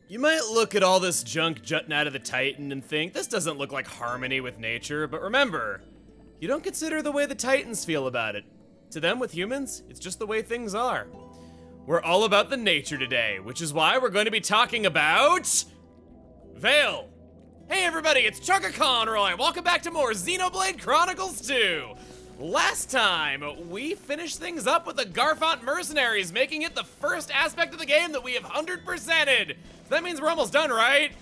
You might look at all this junk jutting out of the Titan and think, this doesn't look like harmony with nature, but remember, you don't consider the way the Titans feel about it. To them, with humans, it's just the way things are. We're all about the nature today, which is why we're going to be talking about... Vale. Hey everybody, it's Chugga Conroy. Welcome back to more Xenoblade Chronicles 2. Last time, we finished things up with the Garfont mercenaries, making it the first aspect of the game that we have 100%ed. So that means we're almost done, right?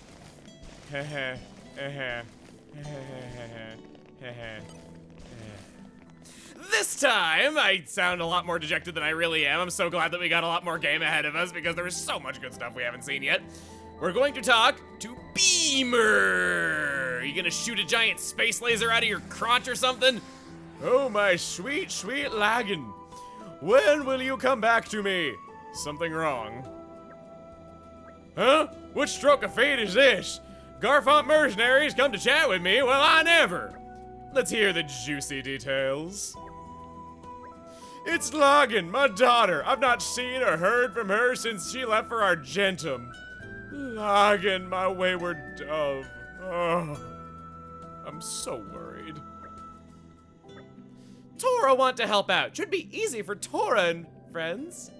This time, I sound a lot more dejected than I really am. I'm so glad that we got a lot more game ahead of us because there was so much good stuff we haven't seen yet. We're going to talk to Beamer. Are you gonna shoot a giant space laser out of your crotch or something? Oh, my sweet, sweet Lhagen. When will you come back to me? Something wrong. Huh? Which stroke of fate is this? Garfont mercenaries come to chat with me? Well, I never. Let's hear the juicy details. It's Lhagen, my daughter. I've not seen or heard from her since she left for Argentum. Lhagen, my wayward dove. Oh, I'm so worried. Tora want to help out. Should be easy for Tora and friends.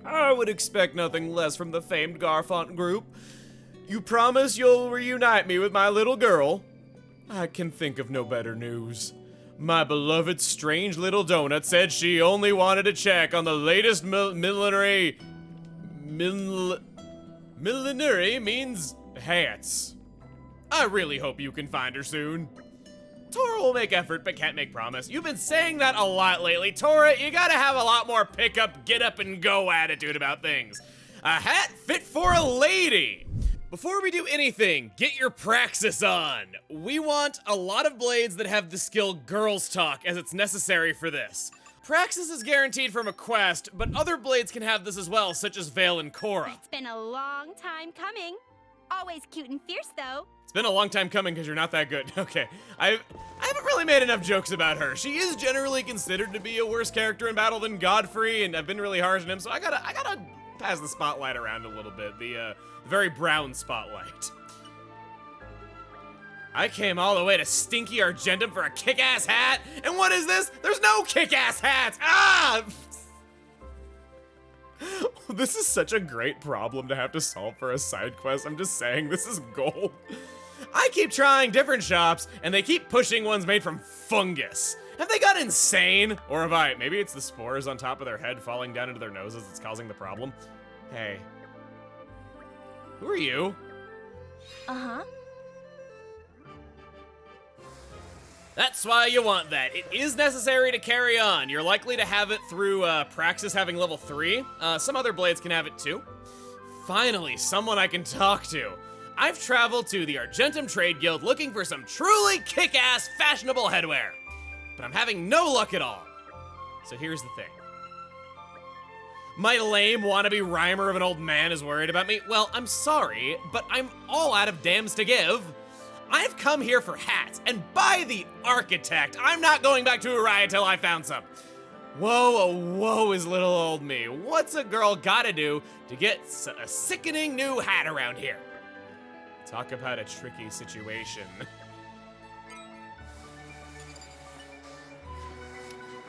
I would expect nothing less from the famed Garfont group. You promise you'll reunite me with my little girl? I can think of no better news. My beloved strange little donut said she only wanted to check on the latest millinery means hats. I really hope you can find her soon. Tora will make effort, but can't make promise. You've been saying that a lot lately. Tora, you gotta have a lot more pick up, get up and go attitude about things. A hat fit for a lady. Before we do anything, get your praxis on. We want a lot of blades that have the skill Girls Talk, as it's necessary for this. Praxis is guaranteed from a quest, but other blades can have this as well, such as Vale and Korra. It's been a long time coming. Always cute and fierce, though. It's been a long time coming because you're not that good. Okay, I haven't really made enough jokes about her. She is generally considered to be a worse character in battle than Godfrey, and I've been really harsh on him, so I gotta pass the spotlight around a little bit. The very brown spotlight. I came all the way to Stinky Argentum for a kick-ass hat, and what is this? There's no kick-ass hats! Ah! This is such a great problem to have to solve for a side quest. I'm just saying, this is gold. I keep trying different shops, and they keep pushing ones made from fungus. Have they got insane? Or have maybe it's the spores on top of their head falling down into their noses that's causing the problem. Hey. Who are you? Uh-huh. That's why you want that. It is necessary to carry on. You're likely to have it through Praxis having level 3. Some other blades can have it too. Finally, someone I can talk to. I've traveled to the Argentum Trade Guild looking for some truly kick-ass fashionable headwear. But I'm having no luck at all. So here's the thing. My lame wannabe rhymer of an old man is worried about me. Well, I'm sorry, but I'm all out of dams to give. I've come here for hats, and by the architect, I'm not going back to Uraya till I found some. Whoa, oh, whoa is little old me. What's a girl gotta do to get a sickening new hat around here? Talk about a tricky situation.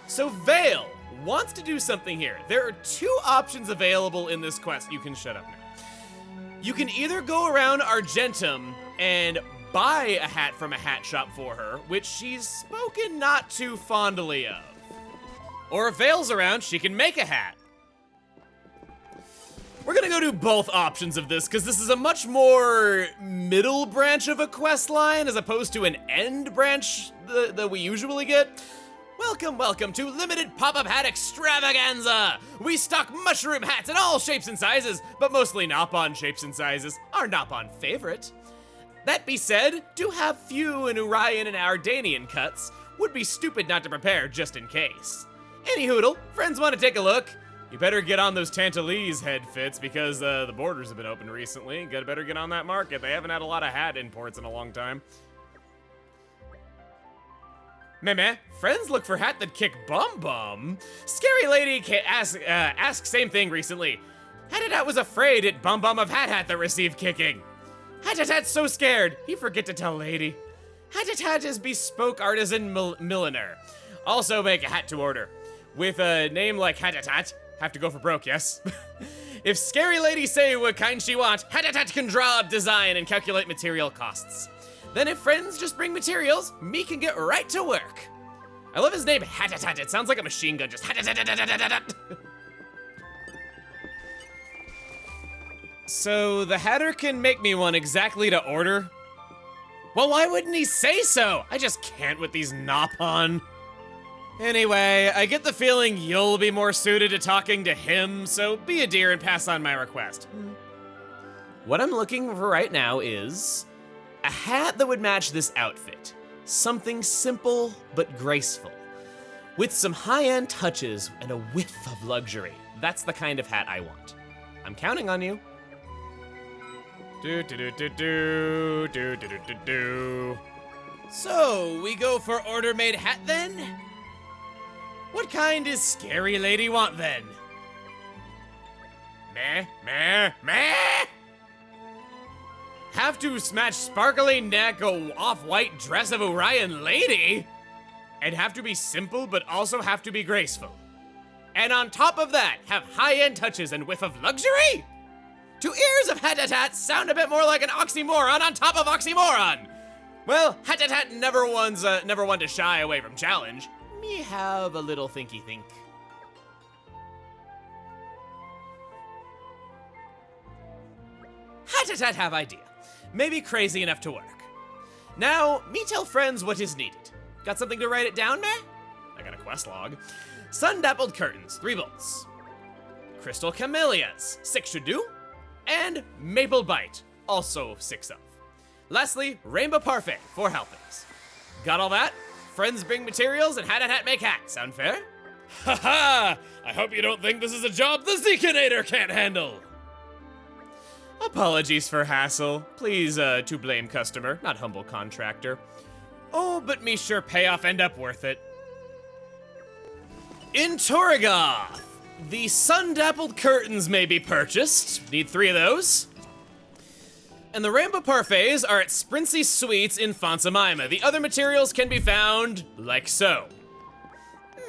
So Vale wants to do something here. There are two options available in this quest. You can shut up now. You can either go around Argentum and buy a hat from a hat shop for her, which she's spoken not too fondly of. Or if Vale's around, she can make a hat. We're gonna go do both options of this, because this is a much more middle branch of a quest line, as opposed to an end branch that we usually get. Welcome, welcome to Limited Pop-Up Hat Extravaganza! We stock mushroom hats in all shapes and sizes, but mostly Nopon shapes and sizes, our Nopon favorite. That be said, do have few in Urayan and Ardanian cuts. Would be stupid not to prepare just in case. Any hoodle, friends want to take a look? You better get on those Tantalese head fits because the borders have been open recently. Better get on that market. They haven't had a lot of hat imports in a long time. Meh, friends look for hat that kick bum bum. Scary lady asked same thing recently. Hat was afraid it Bum Bum of Hat that received kicking. Hat's so scared, he forget to tell lady. Hat is bespoke artisan milliner. Also make a hat to order. With a name like Hat, have to go for broke, yes? If scary lady say what kind she want, Hat can draw up design and calculate material costs. Then if friends just bring materials, me can get right to work. I love his name, Hat. It sounds like a machine gun, just Hat. So the Hatter can make me one exactly to order? Well, why wouldn't he say so? I just can't with these Nopon. Anyway, I get the feeling you'll be more suited to talking to him, so be a dear and pass on my request. What I'm looking for right now is a hat that would match this outfit. Something simple but graceful, with some high-end touches and a whiff of luxury. That's the kind of hat I want. I'm counting on you. So, we go for order-made hat then? What kind does scary lady want then? Meh. Have to match sparkly neck a off-white dress of Urayan lady? And have to be simple but also have to be graceful. And on top of that, have high-end touches and whiff of luxury? To ears of Hat sound a bit more like an oxymoron on top of oxymoron. Well, Hat never one to shy away from challenge. Me have a little thinky think. Hat have idea. Maybe crazy enough to work. Now, me tell friends what is needed. Got something to write it down, meh? I got a quest log. Sun-dappled curtains, 3 bolts. Crystal camellias, 6 should do. And maple bite, also 6 of. Lastly, rainbow parfait, 4 helpings. Got all that? Friends bring materials and Hat make hat. Sound fair? Haha! I hope you don't think this is a job the Zekinator can't handle. Apologies for hassle. Please, to blame customer, not humble contractor. Oh, but me sure payoff end up worth it. In Torrigoth, the sun-dappled curtains may be purchased. Need 3 of those. And the rainbow parfaits are at Sprincy Sweets in Fonsamima. The other materials can be found like so.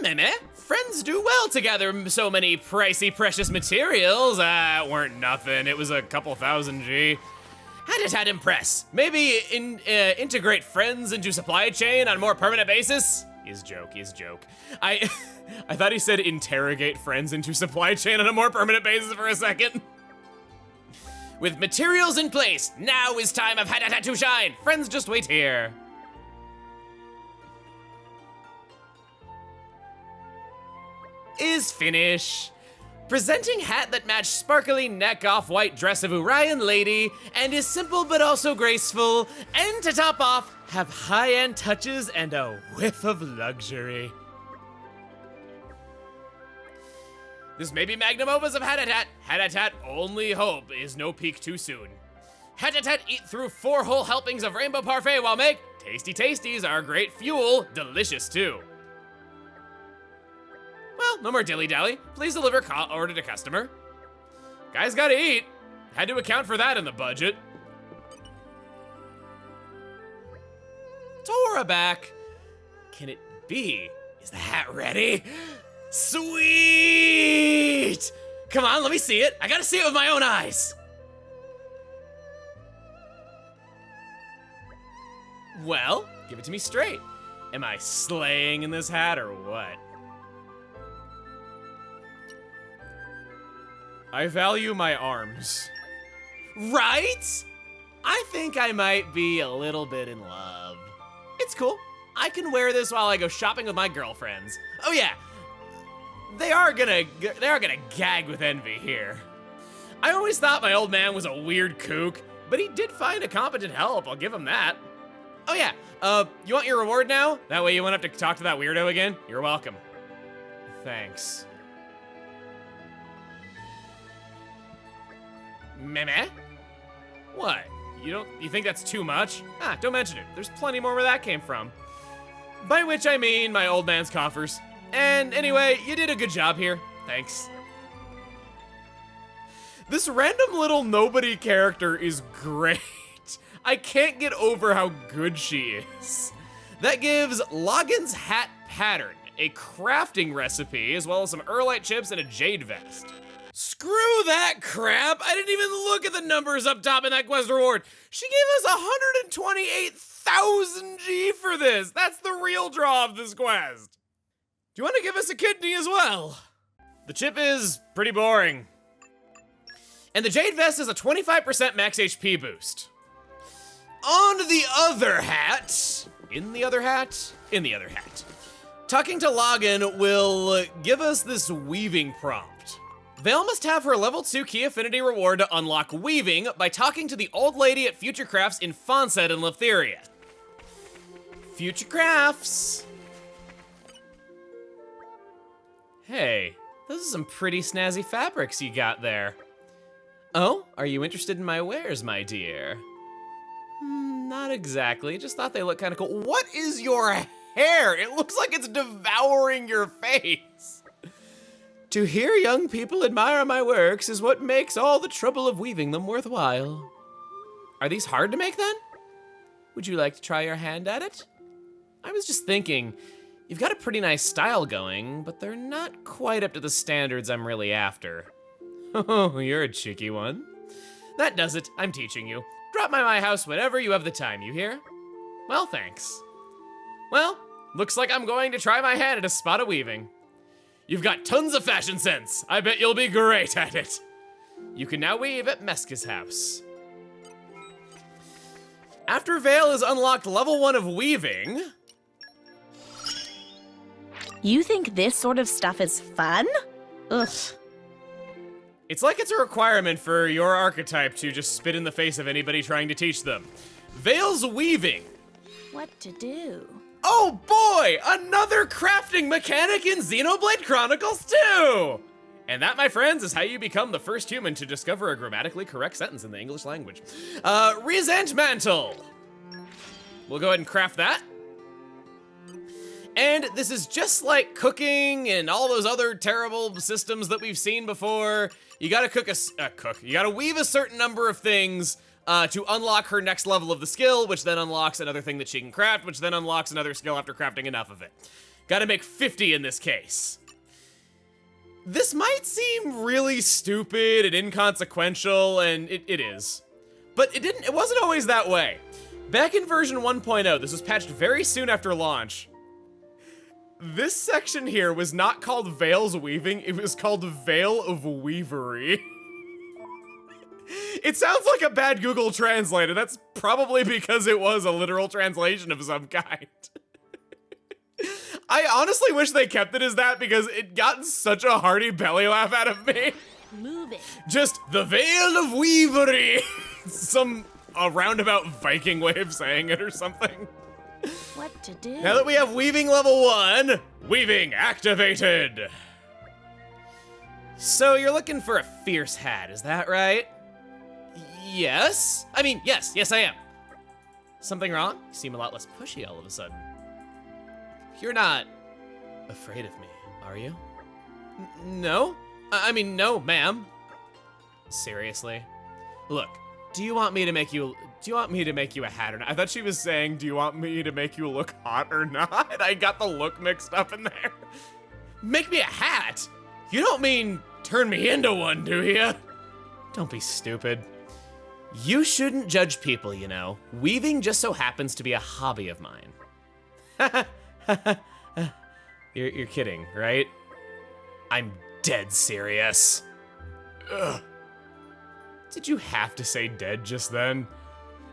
Meh. Friends do well to gather so many pricey, precious materials. It weren't nothing. It was a couple thousand G. Hat impress. Maybe integrate friends into supply chain on a more permanent basis? Is joke. I thought he said interrogate friends into supply chain on a more permanent basis for a second. With materials in place, now is time of Hat to shine. Friends just wait here. Is finish. Presenting hat that match sparkly neck off-white dress of Urayan lady and is simple but also graceful, and to top off, have high-end touches and a whiff of luxury. This may be magnum opus of Hat. Hat only hope is no peak too soon. Hat eat through 4 whole helpings of rainbow parfait while make tasty tasties are great fuel, delicious too. Well, no more dilly-dally. Please deliver order to customer. Guys gotta eat. Had to account for that in the budget. Tora back. Can it be? Is the hat ready? Sweet! Come on, let me see it. I gotta see it with my own eyes. Well, give it to me straight. Am I slaying in this hat or what? I value my arms. Right? I think I might be a little bit in love. It's cool. I can wear this while I go shopping with my girlfriends. Oh yeah, they are gonna gag with envy here. I always thought my old man was a weird kook, but he did find a competent help, I'll give him that. Oh yeah, you want your reward now? That way you won't have to talk to that weirdo again? You're welcome. Thanks. Meh? What? You think that's too much? Don't mention it. There's plenty more where that came from. By which I mean my old man's coffers. And anyway, you did a good job here. Thanks. This random little nobody character is great. I can't get over how good she is. That gives Lhagen's hat pattern, a crafting recipe, as well as some Urlite chips and a jade vest. Screw that crap! I didn't even look at the numbers up top in that quest reward. She gave us 128,000 G for this. That's the real draw of this quest. Do you want to give us a kidney as well? The chip is pretty boring. And the jade vest is a 25% max HP boost. On the other hat, in the other hat, talking to Lhagen will give us this weaving prompt. Vale must have her level 2 key affinity reward to unlock weaving by talking to the old lady at Future Crafts in Fonset in Letheria. Future Crafts. Hey, those are some pretty snazzy fabrics you got there. Oh, are you interested in my wares, my dear? Not exactly, just thought they looked kind of cool. What is your hair? It looks like it's devouring your face. To hear young people admire my works is what makes all the trouble of weaving them worthwhile. Are these hard to make then? Would you like to try your hand at it? I was just thinking, you've got a pretty nice style going, but they're not quite up to the standards I'm really after. Oh, you're a cheeky one. That does it, I'm teaching you. Drop by my house whenever you have the time, you hear? Well, thanks. Well, looks like I'm going to try my hand at a spot of weaving. You've got tons of fashion sense. I bet you'll be great at it. You can now weave at Meska's house. After Vale has unlocked level 1 of weaving... You think this sort of stuff is fun? Ugh. It's like it's a requirement for your archetype to just spit in the face of anybody trying to teach them. Vale's weaving. What to do? Oh boy, another crafting mechanic in Xenoblade Chronicles 2! And that, my friends, is how you become the first human to discover a grammatically correct sentence in the English language. Resent mantle. We'll go ahead and craft that. And this is just like cooking and all those other terrible systems that we've seen before. You gotta you gotta weave a certain number of things to unlock her next level of the skill, which then unlocks another thing that she can craft, which then unlocks another skill after crafting enough of it. Gotta make 50 in this case. This might seem really stupid and inconsequential, and it is. But it wasn't always that way. Back in version 1.0, this was patched very soon after launch. This section here was not called Vale's Weaving, it was called Vale of Weavery. It sounds like a bad Google Translate, and that's probably because it was a literal translation of some kind. I honestly wish they kept it as that because it got such a hearty belly laugh out of me. Move it. Just the Vale of Weavery. A roundabout Viking way of saying it or something. What to do? Now that we have weaving level 1, weaving activated. So you're looking for a fierce hat, is that right? Yes. I mean, yes I am. Something wrong? You seem a lot less pushy all of a sudden. You're not afraid of me, are you? No? I mean, no, ma'am. Seriously? Look, do you want me to make you a hat or not? I thought she was saying, do you want me to make you look hot or not? I got the look mixed up in there. Make me a hat? You don't mean turn me into one, do you? Don't be stupid. You shouldn't judge people, you know. Weaving just so happens to be a hobby of mine. You're kidding, right? I'm dead serious. Ugh. Did you have to say dead just then?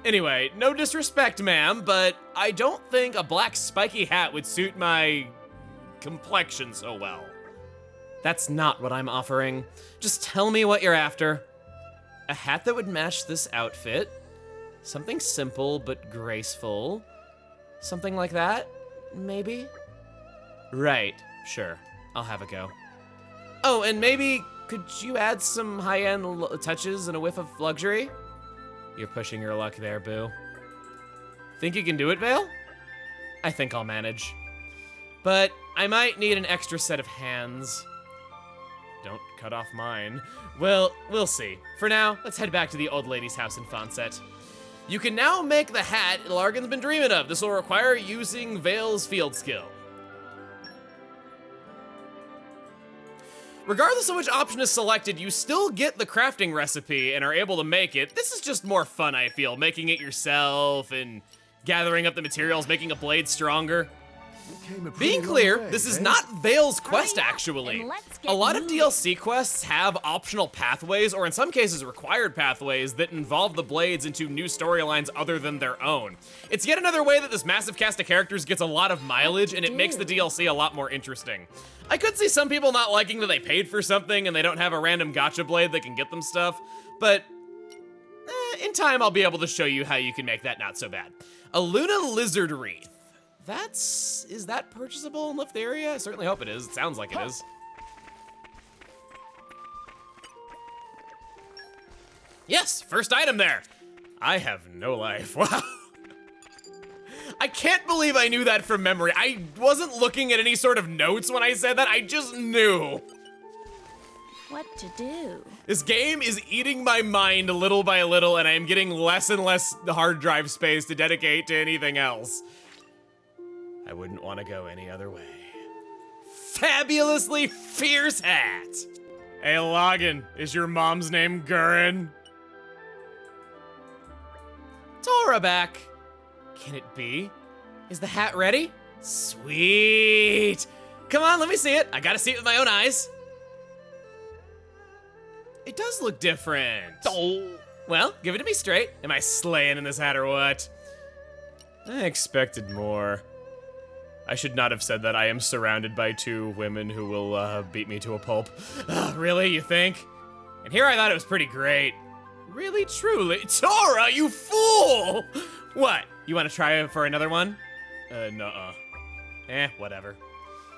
Anyway, no disrespect, ma'am, but I don't think a black spiky hat would suit my complexion so well. That's not what I'm offering. Just tell me what you're after. A hat that would match this outfit. Something simple but graceful. Something like that, maybe? Right, sure. I'll have a go. Oh, and maybe could you add some high-end touches and a whiff of luxury? You're pushing your luck there, boo. Think you can do it, Vale? I think I'll manage. But I might need an extra set of hands. don't cut off mine. Well, we'll see. For now, let's head back to the old lady's house in Fonset. You can now make the hat Lhagen's been dreaming of. This will require using Vale's field skill. Regardless of which option is selected, you still get the crafting recipe and are able to make it. This is just more fun, I feel, making it yourself and gathering up the materials, making a blade stronger. Being clear, this is not Vale's quest, actually. A lot of DLC quests have optional pathways, or in some cases required pathways, that involve the blades into new storylines other than their own. It's yet another way that this massive cast of characters gets a lot of mileage, and it makes the DLC a lot more interesting. I could see some people not liking that they paid for something and they don't have a random gacha blade that can get them stuff, but in time I'll be able to show you how you can make that not so bad. A Luna Lizard Wreath. Is that purchasable in Lift Area? I certainly hope it is. It sounds like it is. Yes, first item there. I have no life. Wow. I can't believe I knew that from memory. I wasn't looking at any sort of notes when I said that. I just knew. What to do? This game is eating my mind little by little, and I am getting less and less hard drive space to dedicate to anything else. I wouldn't want to go any other way. Fabulously fierce hat. Hey, Lhagen, is your mom's name Gurren? Tora back. Can it be? Is the hat ready? Sweet. Come on, let me see it. I gotta see it with my own eyes. It does look different. Oh. Well, give it to me straight. Am I slaying in this hat or what? I expected more. I should not have said that. I am surrounded by two women who will beat me to a pulp. Really, you think? And here I thought it was pretty great. Really, truly. Tora, you fool! What, you want to try for another one? Nuh-uh. Whatever.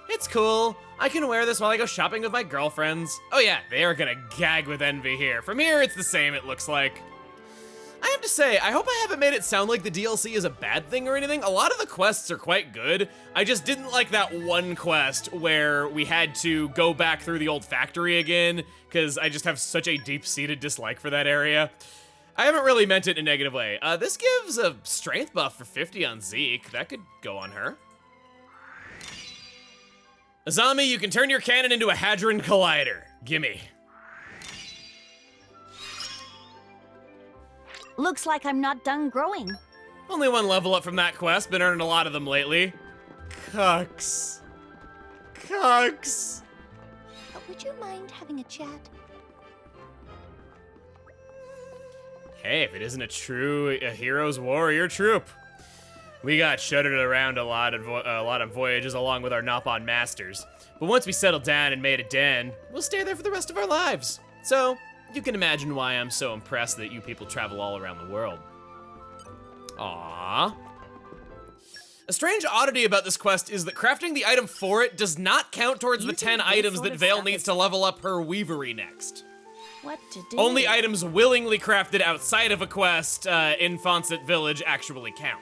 It's cool. I can wear this while I go shopping with my girlfriends. Oh yeah, they are gonna gag with envy here. From here, it's the same, it looks like. I have to say, I hope I haven't made it sound like the DLC is a bad thing or anything. A lot of the quests are quite good. I just didn't like that one quest where we had to go back through the old factory again, because I just have such a deep-seated dislike for that area. I haven't really meant it in a negative way. This gives a strength buff for 50 on Zeke. That could go on her. Azami, you can turn your cannon into a Hadron Collider. Gimme. Looks like I'm not done growing. Only one level up from that quest. Been earning a lot of them lately. Cucks. Cucks. Would you mind having a chat? Hey, if it isn't a hero's warrior troop. We got shuttered around a lot of voyages along with our Nopon masters. But once we settled down and made a den, we'll stay there for the rest of our lives. So, you can imagine why I'm so impressed that you people travel all around the world. Aww. A strange oddity about this quest is that crafting the item for it does not count towards the 10 items that Vale needs to level up her weavery next. What to do? Only items willingly crafted outside of a quest in Fonset Village actually count.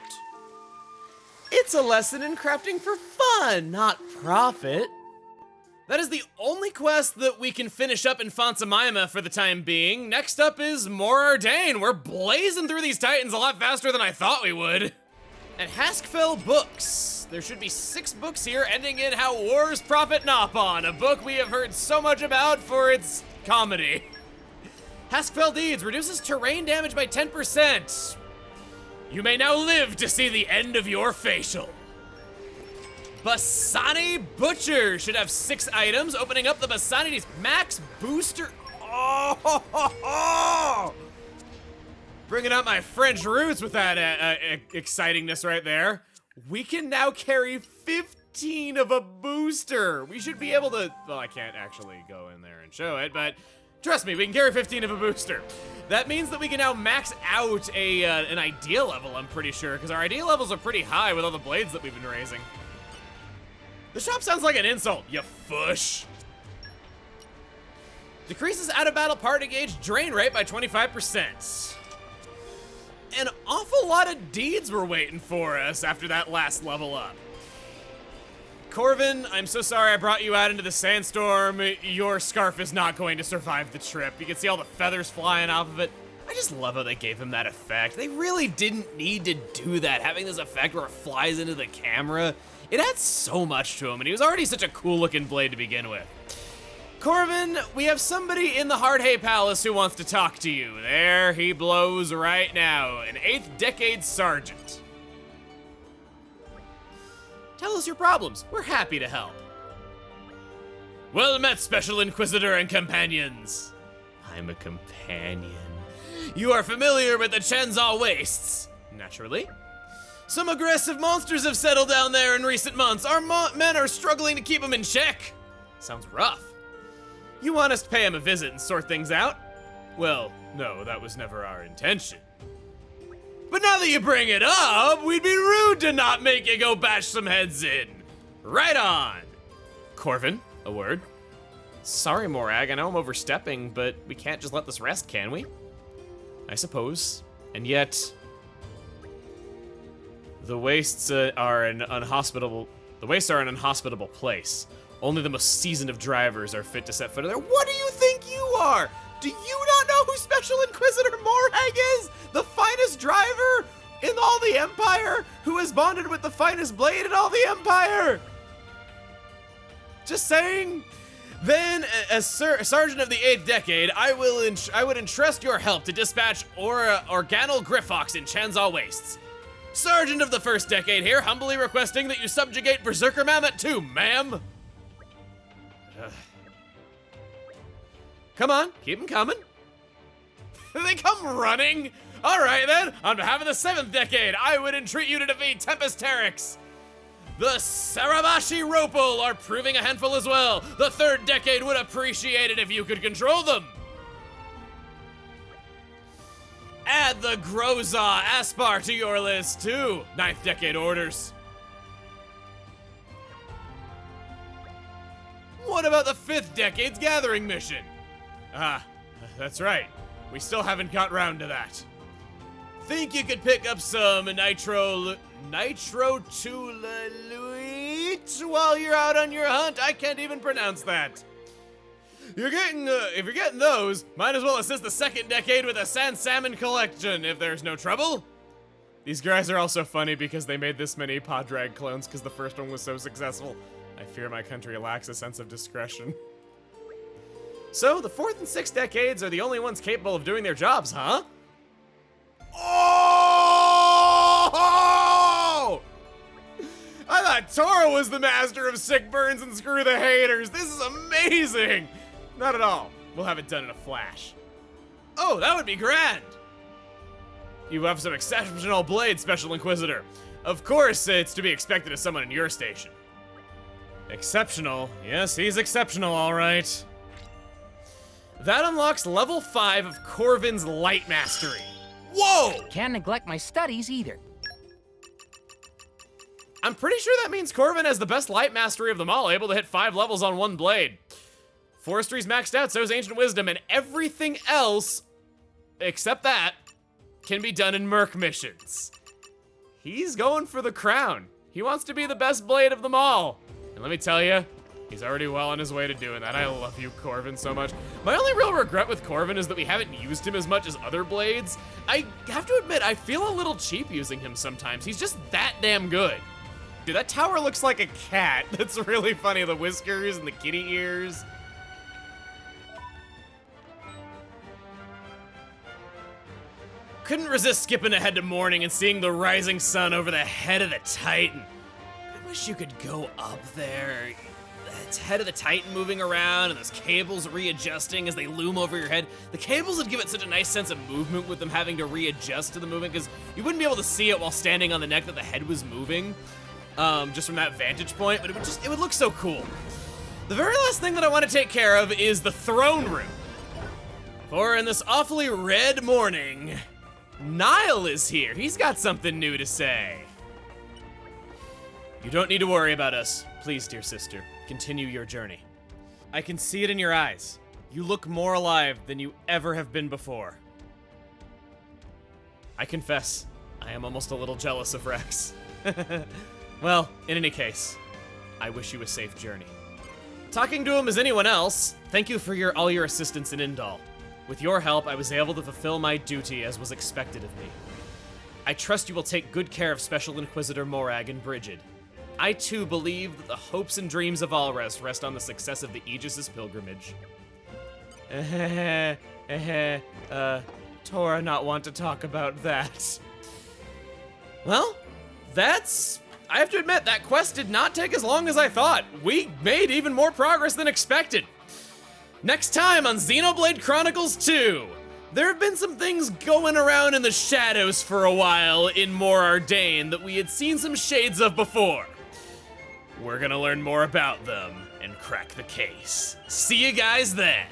It's a lesson in crafting for fun, not profit. That is the only quest that we can finish up in Fontsamaima for the time being. Next up is Mor Ardain. We're blazing through these titans a lot faster than I thought we would. At Haskfell Books, there should be 6 books here ending in How Wars Profit Nopon, a book we have heard so much about for its comedy. Haskfell Deeds reduces terrain damage by 10%. You may now live to see the end of your facial. Bassani Butcher should have 6 items, opening up the Bassani's max booster. Oh! Bringing out my French roots with that excitingness right there. We can now carry 15 of a booster. We should be able to, well, I can't actually go in there and show it, but trust me, we can carry 15 of a booster. That means that we can now max out an idea level, I'm pretty sure, because our idea levels are pretty high with all the blades that we've been raising. The shop sounds like an insult, you fush. Decreases out-of-battle party gauge drain rate by 25%. An awful lot of deeds were waiting for us after that last level up. Corvin, I'm so sorry I brought you out into the sandstorm. Your scarf is not going to survive the trip. You can see all the feathers flying off of it. I just love how they gave him that effect. They really didn't need to do that, having this effect where it flies into the camera. It adds so much to him, and he was already such a cool-looking blade to begin with. Corvin, we have somebody in the Hardhay Palace who wants to talk to you. There he blows right now, an 8th decade sergeant. Tell us your problems. We're happy to help. Well met, Special Inquisitor and companions. I'm a companion. You are familiar with the Chenzal Wastes, naturally. Some aggressive monsters have settled down there in recent months. Our men are struggling to keep them in check. Sounds rough. You want us to pay him a visit and sort things out? Well, no, that was never our intention. But now that you bring it up, we'd be rude to not make you go bash some heads in. Right on. Corvin, a word. Sorry, Morag, I know I'm overstepping, but we can't just let this rest, can we? I suppose. And yet, the wastes are an unhospitable place. Only the most seasoned of drivers are fit to set foot in there. What do you think you are? Do you not know who Special Inquisitor Morag is? The finest driver in all the Empire, who has bonded with the finest blade in all the Empire. Just saying. Then, as Sergeant of the 8th Decade, I would entrust your help to dispatch Organal Grifox in Chenzal Wastes. Sergeant of the 1st Decade here, humbly requesting that you subjugate Berserker Mammoth too, ma'am. Come on, keep them coming. They come running. All right then, on behalf of the 7th Decade, I would entreat you to defeat Tempest Teryx. The Sarabashi Ropal are proving a handful as well. The 3rd Decade would appreciate it if you could control them. Add the Groza Aspar to your list too. 9th Decade orders. What about the 5th Decade's gathering mission? Ah, that's right. We still haven't got round to that. Think you could pick up some nitrotoluite while you're out on your hunt? I can't even pronounce that. If you're getting those, might as well assist the 2nd Decade with a sand salmon collection if there's no trouble. These guys are also funny because they made this many Podrag clones because the first one was so successful. I fear my country lacks a sense of discretion. So, the 4th and 6th Decades are the only ones capable of doing their jobs, huh? Oh! I thought Toro was the master of sick burns and screw the haters. This is amazing! Not at all. We'll have it done in a flash. Oh, that would be grand! You have some exceptional blades, Special Inquisitor. Of course, it's to be expected of someone in your station. Exceptional? Yes, he's exceptional, all right. That unlocks level 5 of Corvin's Light Mastery. Whoa! Can't neglect my studies either. I'm pretty sure that means Corvin has the best Light Mastery of them all, able to hit 5 levels on one blade. Forestry's maxed out, so is Ancient Wisdom, and everything else, except that, can be done in Merc missions. He's going for the crown. He wants to be the best blade of them all. And let me tell you, he's already well on his way to doing that. I love you, Corvin, so much. My only real regret with Corvin is that we haven't used him as much as other blades. I have to admit, I feel a little cheap using him sometimes. He's just that damn good. Dude, that tower looks like a cat. That's really funny, the whiskers and the kitty ears. Couldn't resist skipping ahead to morning and seeing the rising sun over the head of the Titan. I wish you could go up there. It's head of the Titan moving around and those cables readjusting as they loom over your head. The cables would give it such a nice sense of movement with them having to readjust to the movement because you wouldn't be able to see it while standing on the neck that the head was moving, just from that vantage point, but it would look so cool. The very last thing that I want to take care of is the throne room. For in this awfully red morning, Niall is here. He's got something new to say. You don't need to worry about us. Please, dear sister, continue your journey. I can see it in your eyes. You look more alive than you ever have been before. I confess, I am almost a little jealous of Rex. Well, in any case, I wish you a safe journey. Talking to him as anyone else, thank you for all your assistance in Indal. With your help, I was able to fulfill my duty as was expected of me. I trust you will take good care of Special Inquisitor Morag and Brigid. I too believe that the hopes and dreams of Alres rest on the success of the Aegis's pilgrimage. Tora not want to talk about that. Well, I have to admit, that quest did not take as long as I thought. We made even more progress than expected. Next time on Xenoblade Chronicles 2, there have been some things going around in the shadows for a while in Mor Ardain that we had seen some shades of before. We're gonna learn more about them and crack the case. See you guys then.